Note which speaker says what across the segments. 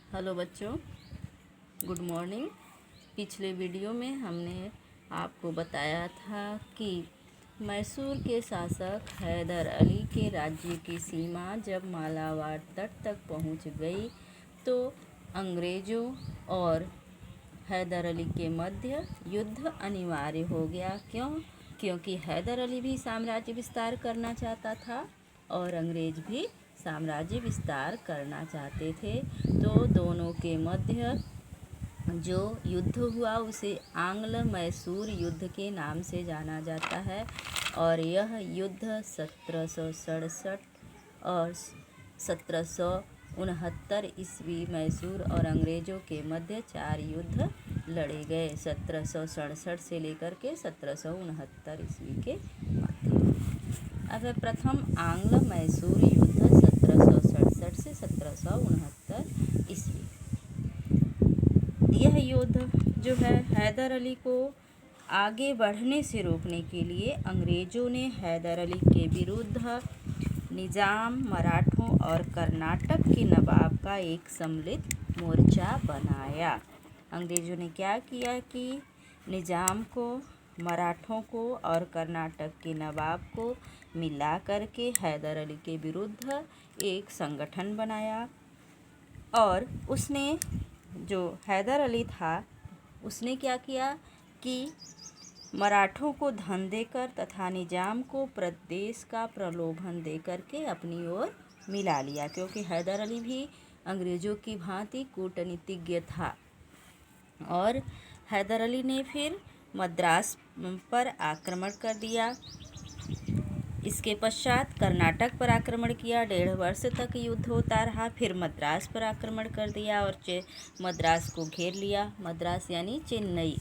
Speaker 1: Hello बच्चों, good morning. पिछले video में हमने आपको बताया था कि मैसूर के शासक हैदर अली के राज्य की सीमा जब मालाबार तट तक पहुंच गई तो अंग्रेज़ों और हैदर अली के मध्य युद्ध अनिवार्य हो गया। क्योंकि हैदर अली भी साम्राज्य विस्तार करना चाहता था और अंग्रेज़ भी साम्राज्य विस्तार करना चाहते थे। तो दोनों के मध्य जो युद्ध हुआ उसे आंग्ल मैसूर युद्ध के नाम से जाना जाता है और यह युद्ध 1767 और 1769 ईस्वी मैसूर और अंग्रेज़ों के मध्य 4 युद्ध लड़े गए। 1767 से लेकर के 1769 ईस्वी के मध्य। अब प्रथम आंग्ल मैसूर युद्ध 1767 से 1769 ईस्वी। यह युद्ध जो है हैदर अली को आगे बढ़ने से रोकने के लिए अंग्रेज़ों ने हैदर अली के विरुद्ध निज़ाम, मराठों और कर्नाटक के नवाब का एक सम्मिलित मोर्चा बनाया। अंग्रेज़ों ने क्या किया कि निज़ाम को, मराठों को और कर्नाटक के नवाब को मिला करके हैदर अली के विरुद्ध एक संगठन बनाया और उसने, जो हैदर अली था, उसने क्या किया कि मराठों को धन देकर तथा निज़ाम को प्रदेश का प्रलोभन देकर के अपनी ओर मिला लिया। क्योंकि हैदर अली भी अंग्रेज़ों की भांति कूटनीतिज्ञ था और हैदर अली ने फिर मद्रास पर आक्रमण कर दिया। इसके पश्चात कर्नाटक पर आक्रमण किया। 1.5 वर्ष तक युद्ध होता रहा। फिर मद्रास पर आक्रमण कर दिया और मद्रास को घेर लिया। मद्रास यानी चेन्नई।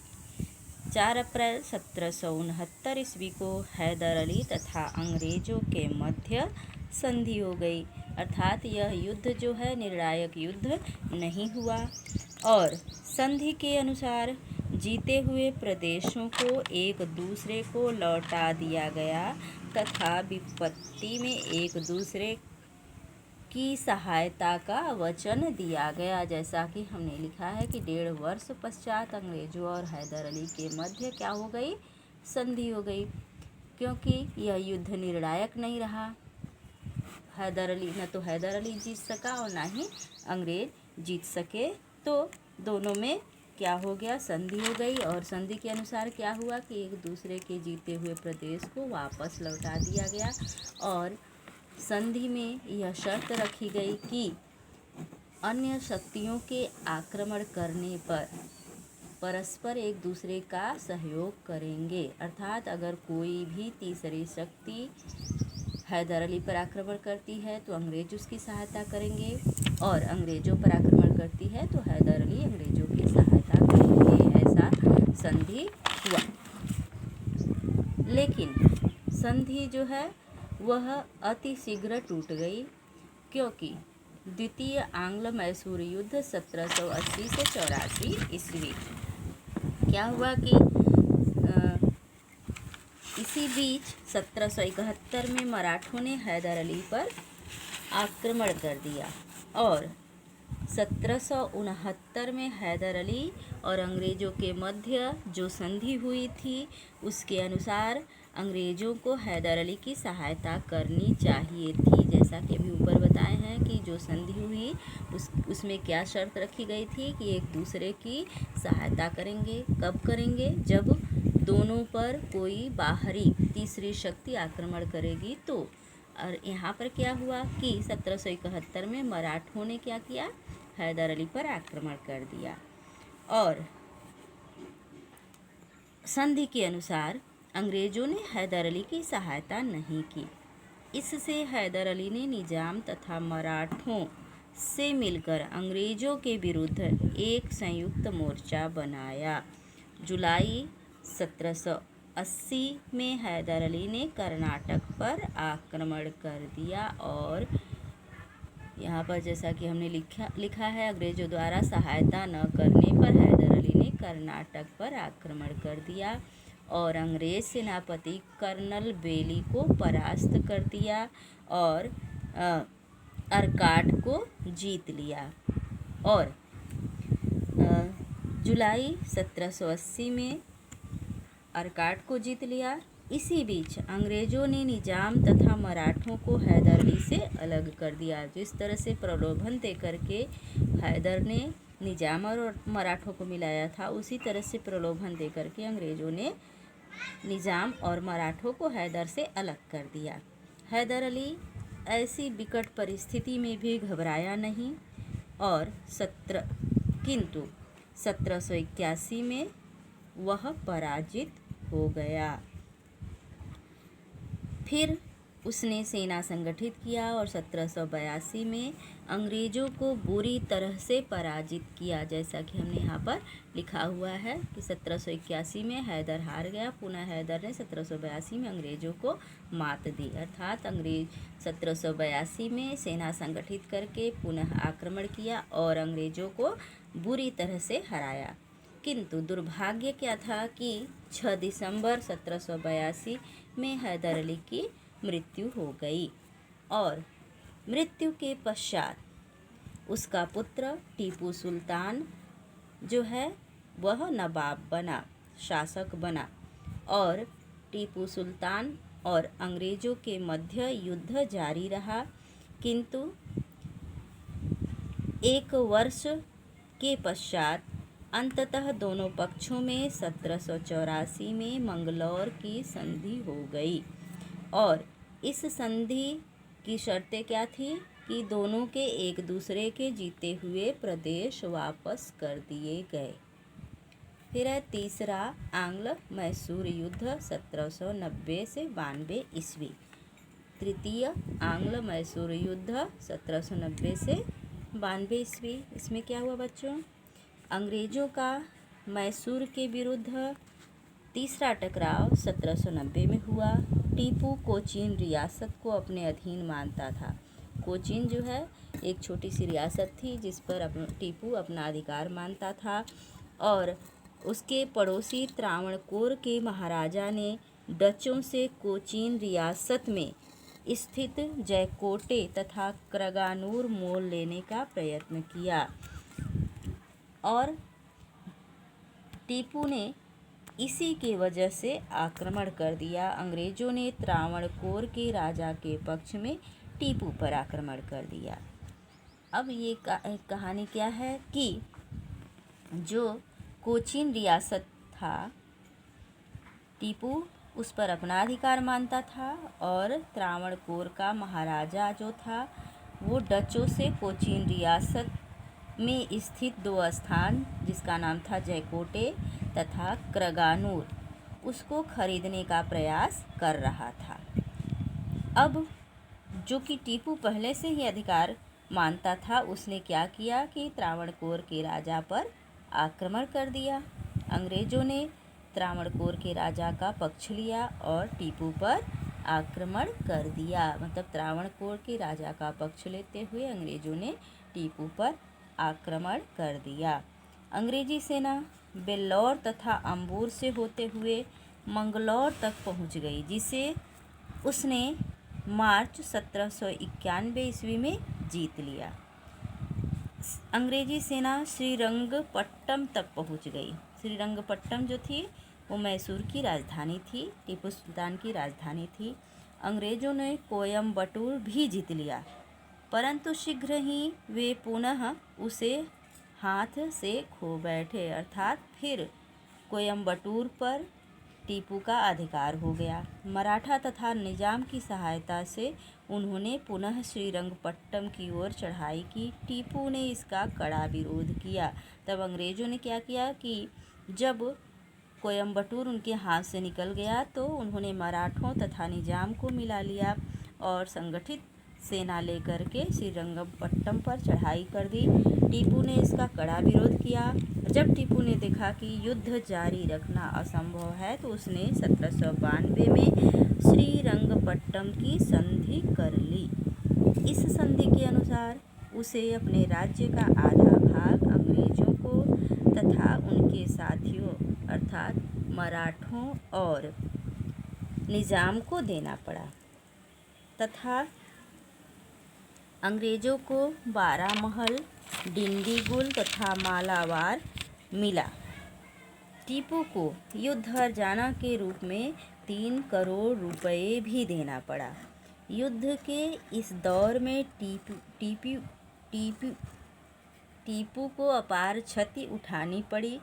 Speaker 1: 4 अप्रैल 1769 ईस्वी को हैदर अली तथा अंग्रेज़ों के मध्य संधि हो गई। अर्थात यह युद्ध जो है निर्णायक युद्ध नहीं हुआ और संधि के अनुसार जीते हुए प्रदेशों को एक दूसरे को लौटा दिया गया तथा विपत्ति में एक दूसरे की सहायता का वचन दिया गया। जैसा कि हमने लिखा है कि 1.5 वर्ष पश्चात अंग्रेज़ों और हैदर अली के मध्य क्या हो गई? संधि हो गई। क्योंकि यह युद्ध निर्णायक नहीं रहा। न तो हैदर अली जीत सका और ना ही अंग्रेज जीत सके। तो दोनों में क्या हो गया? संधि हो गई और संधि के अनुसार क्या हुआ कि एक दूसरे के जीते हुए प्रदेश को वापस लौटा दिया गया और संधि में यह शर्त रखी गई कि अन्य शक्तियों के आक्रमण करने पर परस्पर एक दूसरे का सहयोग करेंगे। अर्थात अगर कोई भी तीसरी शक्ति हैदर अली पर आक्रमण करती है तो अंग्रेज उसकी सहायता करेंगे और अंग्रेज़ों पर आक्रमण करती है तो हैदर अली अंग्रेज़ों की सहायता करेंगे। ऐसा संधि हुआ। लेकिन संधि जो है वह अति शीघ्र टूट गई क्योंकि द्वितीय आंग्ल मैसूर युद्ध 1780 से 84 ईस्वी। क्या हुआ कि इसी बीच 1771 में मराठों ने हैदर अली पर आक्रमण कर दिया और 1769 में हैदर अली और अंग्रेज़ों के मध्य जो संधि हुई थी उसके अनुसार अंग्रेज़ों को हैदर अली की सहायता करनी चाहिए थी। जैसा कि अभी ऊपर बताए हैं कि जो संधि हुई उसमें क्या शर्त रखी गई थी कि एक दूसरे की सहायता करेंगे। कब करेंगे? जब दोनों पर कोई बाहरी तीसरी शक्ति आक्रमण करेगी तो। और यहाँ पर क्या हुआ कि 1771 में मराठों ने क्या किया? हैदर अली पर आक्रमण कर दिया और संधि के अनुसार अंग्रेज़ों ने हैदर अली की सहायता नहीं की। इससे हैदर अली ने निज़ाम तथा मराठों से मिलकर अंग्रेज़ों के विरुद्ध एक संयुक्त मोर्चा बनाया। जुलाई 1780 में हैदर अली ने कर्नाटक पर आक्रमण कर दिया और यहाँ पर जैसा कि हमने लिखा है, अंग्रेज़ों द्वारा सहायता न करने पर हैदर अली ने कर्नाटक पर आक्रमण कर दिया और अंग्रेज़ सेनापति कर्नल बेली को परास्त कर दिया और अर्काट को जीत लिया और जुलाई 1780 में अर्काट को जीत लिया। इसी बीच अंग्रेज़ों ने निजाम तथा मराठों को हैदर अली से अलग कर दिया। जिस तरह से प्रलोभन देकर के हैदर ने निजाम और मराठों को मिलाया था, उसी तरह से प्रलोभन देकर के अंग्रेज़ों ने निजाम और मराठों को हैदर से अलग कर दिया। हैदर अली ऐसी विकट परिस्थिति में भी घबराया नहीं और किंतु 1781 में वह पराजित हो गया। फिर उसने सेना संगठित किया और 1782 में अंग्रेज़ों को बुरी तरह से पराजित किया। जैसा कि हमने यहाँ पर लिखा हुआ है कि 1781 में हैदर हार गया। पुनः हैदर ने 1782 में अंग्रेज़ों को मात दी। अर्थात अंग्रेज 1782 में सेना संगठित करके पुनः आक्रमण किया और अंग्रेज़ों को बुरी तरह से हराया। किंतु दुर्भाग्य क्या था कि 6 दिसंबर 1782 में हैदर अली की मृत्यु हो गई और मृत्यु के पश्चात उसका पुत्र टीपू सुल्तान जो है वह नवाब बना, शासक बना और टीपू सुल्तान और अंग्रेज़ों के मध्य युद्ध जारी रहा। किंतु 1 वर्ष के पश्चात अंततः दोनों पक्षों में 1784 में मंगलौर की संधि हो गई और इस संधि की शर्तें क्या थी कि दोनों के एक दूसरे के जीते हुए प्रदेश वापस कर दिए गए। फिर है तीसरा आंग्ल मैसूर युद्ध 1790 से 92 ईस्वी। तृतीय आंग्ल मैसूर युद्ध 1790 से 92 ईस्वी। इसमें क्या हुआ बच्चों? अंग्रेज़ों का मैसूर के विरुद्ध तीसरा टकराव 1790 में हुआ। टीपू कोचीन रियासत को अपने अधीन मानता था। कोचीन जो है एक छोटी सी रियासत थी जिस पर टीपू अपना अधिकार मानता था और उसके पड़ोसी त्रावणकोर के महाराजा ने डचों से कोचीन रियासत में स्थित जयकोटे तथा क्रगानूर मोल लेने का प्रयत्न किया और टीपू ने इसी के वजह से आक्रमण कर दिया। अंग्रेज़ों ने त्रावणकोर के राजा के पक्ष में टीपू पर आक्रमण कर दिया। अब ये कहानी क्या है कि जो कोचीन रियासत था, टीपू उस पर अपना अधिकार मानता था और त्रावणकोर का महाराजा जो था वो डचों से कोचीन रियासत में स्थित 2 स्थान जिसका नाम था जयकोटे तथा क्रगानूर उसको खरीदने का प्रयास कर रहा था। अब जो कि टीपू पहले से ही अधिकार मानता था, उसने क्या किया कि त्रावणकोर के राजा पर आक्रमण कर दिया। अंग्रेज़ों ने त्रावणकोर के राजा का पक्ष लिया और टीपू पर आक्रमण कर दिया। मतलब त्रावणकोर के राजा का पक्ष लेते हुए अंग्रेज़ों ने टीपू पर आक्रमण कर दिया। अंग्रेजी सेना बेल्लौर तथा अंबूर से होते हुए मंगलौर तक पहुंच गई, जिसे उसने मार्च 1791 ईस्वी में जीत लिया। अंग्रेजी सेना श्रीरंगपट्टम तक पहुंच गई। श्रीरंगपट्टम जो थी वो मैसूर की राजधानी थी, टीपू सुल्तान की राजधानी थी। अंग्रेज़ों ने कोयम्बटूर भी जीत लिया, परंतु शीघ्र ही वे पुनः उसे हाथ से खो बैठे। अर्थात फिर कोयम्बटूर पर टीपू का अधिकार हो गया। मराठा तथा निजाम की सहायता से उन्होंने पुनः श्रीरंगपट्टम की ओर चढ़ाई की। टीपू ने इसका कड़ा विरोध किया। तब अंग्रेज़ों ने क्या किया कि जब कोयम्बटूर उनके हाथ से निकल गया तो उन्होंने मराठों तथा निजाम को मिला लिया और संगठित सेना लेकर के श्रीरंगपट्टम पर चढ़ाई कर दी। टीपू ने इसका कड़ा विरोध किया। जब टीपू ने देखा कि युद्ध जारी रखना असंभव है तो उसने 1792 में श्रीरंगपट्टम की संधि कर ली। इस संधि के अनुसार उसे अपने राज्य का आधा भाग अंग्रेज़ों को तथा उनके साथियों अर्थात मराठों और निजाम को देना पड़ा तथा अंग्रेज़ों को 12 महल डिंडीगुल तथा मालाबार मिला। टीपू को युद्ध हर्जाना के रूप में 3 करोड़ रुपए भी देना पड़ा। युद्ध के इस दौर में टीपू को अपार क्षति उठानी पड़ी।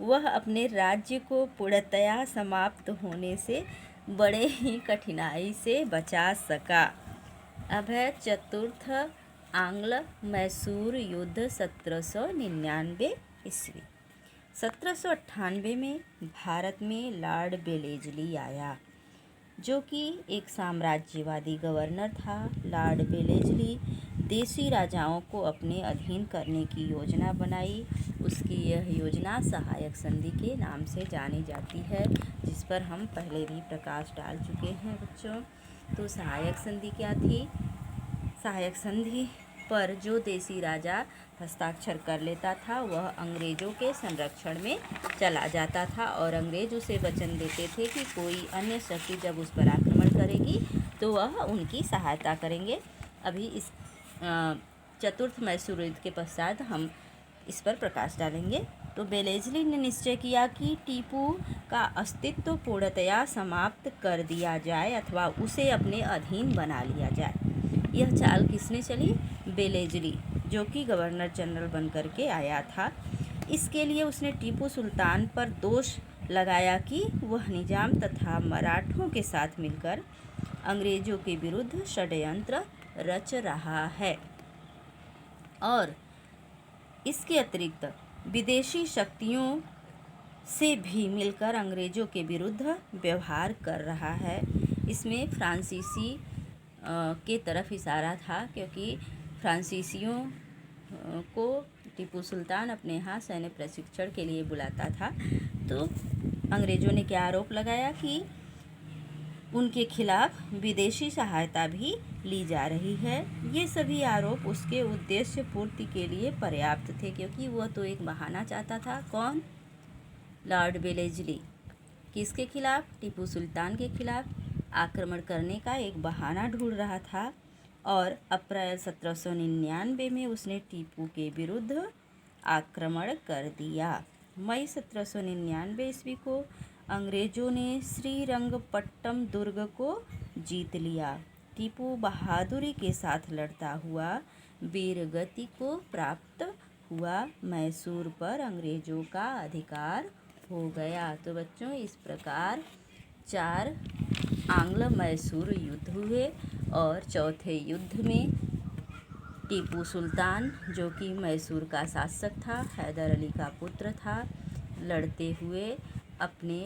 Speaker 1: वह अपने राज्य को पूर्णतया समाप्त होने से बड़े ही कठिनाई से बचा सका। अब है चतुर्थ आंग्ल मैसूर युद्ध 1799 ईस्वी। 1798 में भारत में लॉर्ड बेलेजली आया, जो कि एक साम्राज्यवादी गवर्नर था। लॉर्ड बेलेजली देशी राजाओं को अपने अधीन करने की योजना बनाई। उसकी यह योजना सहायक संधि के नाम से जानी जाती है, जिस पर हम पहले भी प्रकाश डाल चुके हैं बच्चों। तो सहायक संधि क्या थी? सहायक संधि पर जो देशी राजा हस्ताक्षर कर लेता था वह अंग्रेजों के संरक्षण में चला जाता था, और अंग्रेज उसे वचन देते थे कि कोई अन्य शक्ति जब उस पर आक्रमण करेगी तो वह उनकी सहायता करेंगे। अभी इस चतुर्थ मैसूर युद्ध के पश्चात हम इस पर प्रकाश डालेंगे। तो बेलेजली ने निश्चय किया कि टीपू का अस्तित्व पूर्णतया समाप्त कर दिया जाए अथवा उसे अपने अधीन बना लिया जाए। यह चाल किसने चली? बेलेजली, जो कि गवर्नर जनरल बनकर के आया था। इसके लिए उसने टीपू सुल्तान पर दोष लगाया कि वह निजाम तथा मराठों के साथ मिलकर अंग्रेजों के विरुद्ध षड्यंत्र रच रहा है और इसके अतिरिक्त विदेशी शक्तियों से भी मिलकर अंग्रेजों के विरुद्ध व्यवहार कर रहा है। इसमें फ्रांसीसी के तरफ इशारा था, क्योंकि फ्रांसीसियों को टीपू सुल्तान अपने यहाँ सैन्य प्रशिक्षण के लिए बुलाता था। तो अंग्रेजों ने क्या आरोप लगाया कि उनके खिलाफ विदेशी सहायता भी ली जा रही है। ये सभी आरोप उसके उद्देश्य पूर्ति के लिए पर्याप्त थे, क्योंकि वह तो एक बहाना चाहता था। कौन? लॉर्ड बेलेजली। किसके खिलाफ? टीपू सुल्तान के खिलाफ आक्रमण करने का एक बहाना ढूंढ रहा था। और अप्रैल 1799 में उसने टीपू के विरुद्ध आक्रमण कर दिया। मई 1799 ईस्वी को अंग्रेजों ने श्रीरंगपट्टम दुर्ग को जीत लिया। टीपू बहादुरी के साथ लड़ता हुआ वीरगति को प्राप्त हुआ। मैसूर पर अंग्रेजों का अधिकार हो गया। तो बच्चों, इस प्रकार 4 आंग्ल मैसूर युद्ध हुए और चौथे युद्ध में टीपू सुल्तान, जो कि मैसूर का शासक था, हैदर अली का पुत्र था, लड़ते हुए अपने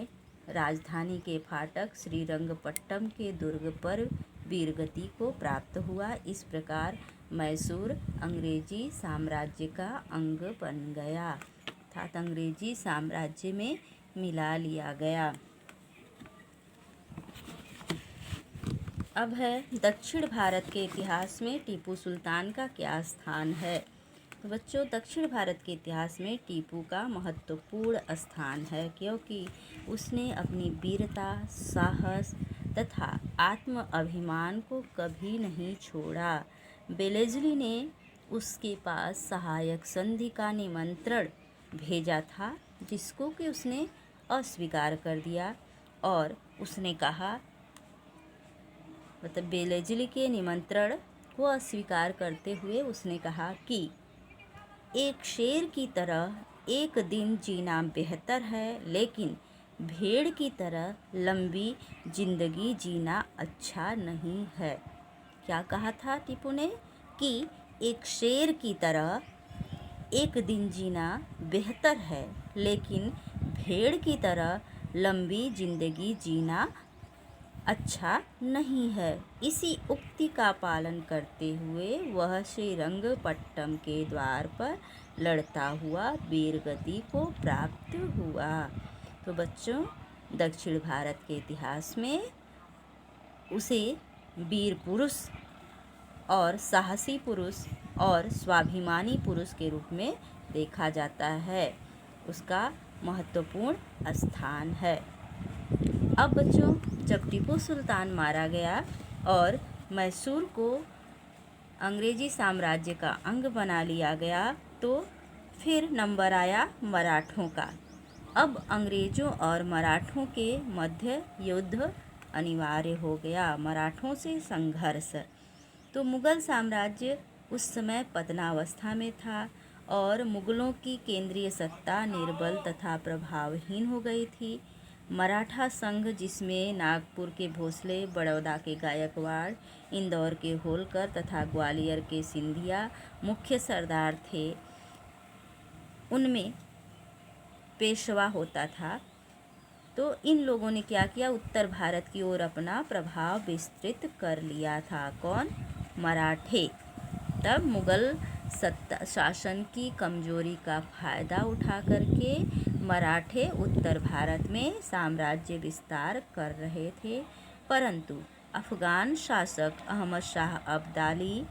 Speaker 1: राजधानी के फाटक श्रीरंगपट्टम के दुर्ग पर वीरगति को प्राप्त हुआ। इस प्रकार मैसूर अंग्रेजी साम्राज्य का अंग बन गया, अर्थात अंग्रेजी साम्राज्य में मिला लिया गया। अब है दक्षिण भारत के इतिहास में टीपू सुल्तान का क्या स्थान है। तो बच्चों, दक्षिण भारत के इतिहास में टीपू का महत्वपूर्ण स्थान है, क्योंकि उसने अपनी वीरता, साहस तथा आत्म अभिमान को कभी नहीं छोड़ा। बेलेजली ने उसके पास सहायक संधि का निमंत्रण भेजा था, जिसको कि उसने अस्वीकार कर दिया। और उसने कहा, मतलब बेलेजली के निमंत्रण को अस्वीकार करते हुए उसने कहा कि एक शेर की तरह एक दिन जीना बेहतर है, लेकिन भेड़ की तरह लंबी जिंदगी जीना अच्छा नहीं है। क्या कहा था टीपू ने? कि एक शेर की तरह एक दिन जीना बेहतर है, लेकिन भेड़ की तरह लंबी जिंदगी जीना अच्छा नहीं है। इसी उक्ति का पालन करते हुए वह श्रीरंगपट्टम के द्वार पर लड़ता हुआ वीरगति को प्राप्त हुआ। तो बच्चों, दक्षिण भारत के इतिहास में उसे वीर पुरुष और साहसी पुरुष और स्वाभिमानी पुरुष के रूप में देखा जाता है। उसका महत्वपूर्ण स्थान है। अब बच्चों, जब टीपू सुल्तान मारा गया और मैसूर को अंग्रेजी साम्राज्य का अंग बना लिया गया। तो फिर नंबर आया मराठों का। अब अंग्रेजों और मराठों के मध्य युद्ध अनिवार्य हो गया, मराठों से संघर्ष। तो मुगल साम्राज्य उस समय पतनावस्था में था और मुगलों की केंद्रीय सत्ता निर्बल तथा प्रभावहीन हो गई थी। मराठा संघ, जिसमें नागपुर के भोसले, बड़ौदा के गायकवाड़, इंदौर के होलकर तथा ग्वालियर के सिंधिया मुख्य सरदार थे, उनमें पेशवा होता था। तो इन लोगों ने क्या किया, उत्तर भारत की ओर अपना प्रभाव विस्तृत कर लिया था। कौन? मराठे। तब मुगल सत्ता शासन की कमजोरी का फायदा उठा करके मराठे उत्तर भारत में साम्राज्य विस्तार कर रहे थे। परंतु अफगान शासक अहमद शाह अब्दाली,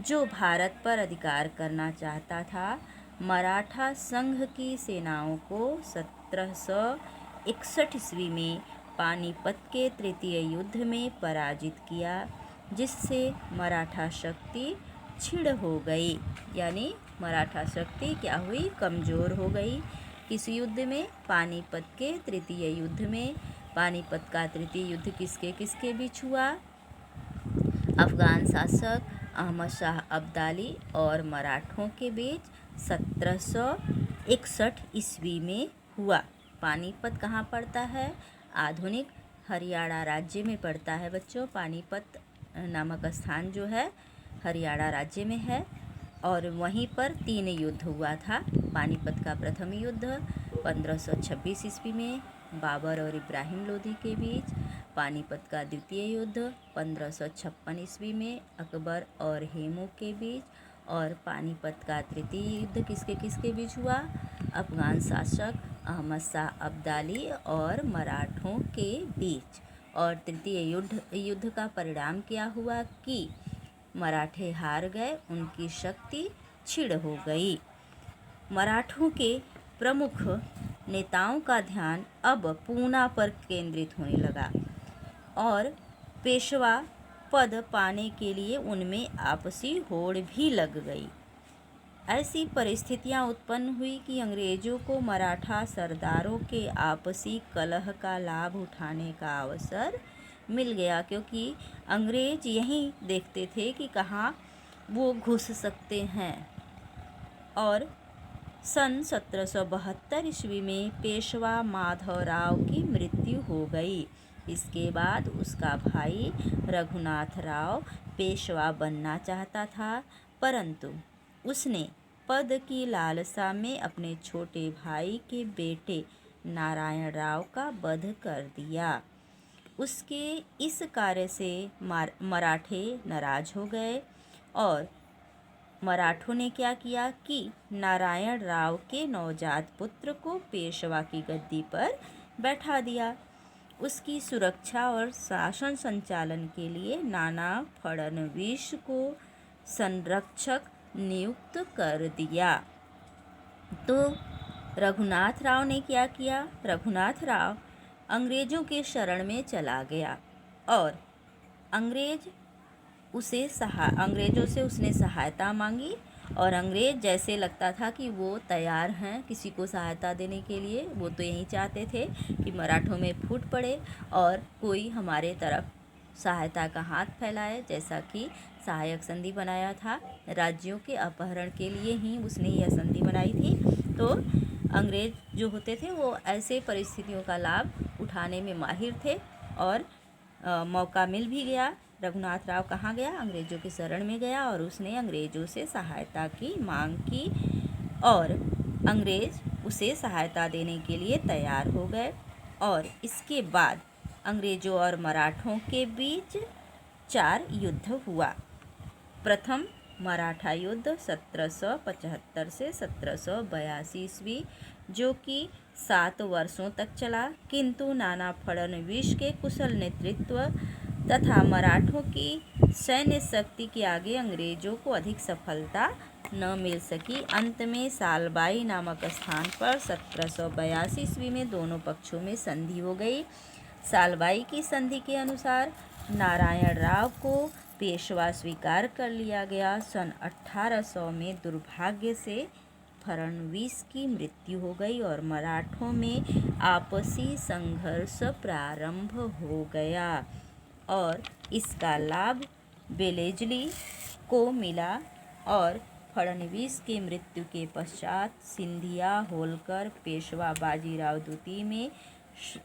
Speaker 1: जो भारत पर अधिकार करना चाहता था, मराठा संघ की सेनाओं को 1761 ईस्वी में पानीपत के तृतीय युद्ध में पराजित किया, जिससे मराठा शक्ति क्षीण हो गई। यानी मराठा शक्ति क्या हुई? कमज़ोर हो गई। किस युद्ध में? पानीपत के तृतीय युद्ध में। पानीपत का तृतीय युद्ध किसके किसके बीच हुआ? अफगान शासक अहमद शाह अब्दाली और मराठों के बीच 1761 ईस्वी में हुआ। पानीपत कहाँ पड़ता है? आधुनिक हरियाणा राज्य में पड़ता है बच्चों। पानीपत नामक स्थान जो है हरियाणा राज्य में है और वहीं पर 3 युद्ध हुआ था। पानीपत का प्रथम युद्ध 1526 ईस्वी में बाबर और इब्राहिम लोदी के बीच, पानीपत का द्वितीय युद्ध 1556 ईस्वी में अकबर और हेमू के बीच, और पानीपत का तृतीय युद्ध किसके किसके बीच हुआ? अफगान शासक अहमद शाह अब्दाली और मराठों के बीच। और तृतीय युद्ध का परिणाम क्या हुआ कि मराठे हार गए, उनकी शक्ति क्षीण हो गई। मराठों के प्रमुख नेताओं का ध्यान अब पूना पर केंद्रित होने लगा और पेशवा पद पाने के लिए उनमें आपसी होड़ भी लग गई। ऐसी परिस्थितियां उत्पन्न हुई कि अंग्रेजों को मराठा सरदारों के आपसी कलह का लाभ उठाने का अवसर मिल गया, क्योंकि अंग्रेज यही देखते थे कि कहाँ वो घुस सकते हैं। और सन 1772 ईस्वी में पेशवा माधवराव की मृत्यु हो गई। इसके बाद उसका भाई रघुनाथ राव पेशवा बनना चाहता था, परंतु उसने पद की लालसा में अपने छोटे भाई के बेटे नारायण राव का वध कर दिया। उसके इस कार्य से मराठे नाराज हो गए और मराठों ने क्या किया कि नारायण राव के नवजात पुत्र को पेशवा की गद्दी पर बैठा दिया। उसकी सुरक्षा और शासन संचालन के लिए नाना फडणवीस को संरक्षक नियुक्त कर दिया। तो रघुनाथ राव ने क्या किया? रघुनाथ राव अंग्रेजों के शरण में चला गया और अंग्रेजों से उसने सहायता मांगी और अंग्रेज जैसे लगता था कि वो तैयार हैं किसी को सहायता देने के लिए। वो तो यही चाहते थे कि मराठों में फूट पड़े और कोई हमारे तरफ सहायता का हाथ फैलाए, जैसा कि सहायक संधि बनाया था। राज्यों के अपहरण के लिए ही उसने यह संधि बनाई थी। तो अंग्रेज जो होते थे वो ऐसे परिस्थितियों का लाभ उठाने में माहिर थे और मौका मिल भी गया। रघुनाथ राव कहाँ गया? अंग्रेजों के शरण में गया और उसने अंग्रेजों से सहायता की मांग की और अंग्रेज उसे सहायता देने के लिए तैयार हो गए। और इसके बाद अंग्रेजों और मराठों के बीच 4 युद्ध हुआ। प्रथम मराठा युद्ध 1775 से 1782 ईस्वी, जो कि 7 वर्षों तक चला, किंतु नाना फडणवीस के कुशल नेतृत्व तथा मराठों की सैन्य शक्ति के आगे अंग्रेजों को अधिक सफलता न मिल सकी। अंत में सालबाई नामक स्थान पर 1782 ईस्वी में दोनों पक्षों में संधि हो गई। सालबाई की संधि के अनुसार नारायण राव को पेशवा स्वीकार कर लिया गया। सन 1800 में दुर्भाग्य से फडणवीस की मृत्यु हो गई और मराठों में आपसी संघर्ष प्रारंभ हो गया और इसका लाभ वेलेस्ली को मिला और फडणवीस की मृत्यु के पश्चात सिंधिया, होलकर, पेशवा बाजीराव द्वितीय में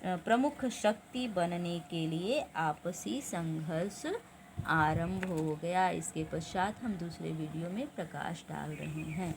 Speaker 1: प्रमुख शक्ति बनने के लिए आपसी संघर्ष आरंभ हो गया। इसके पश्चात हम दूसरे वीडियो में प्रकाश डाल रहे हैं।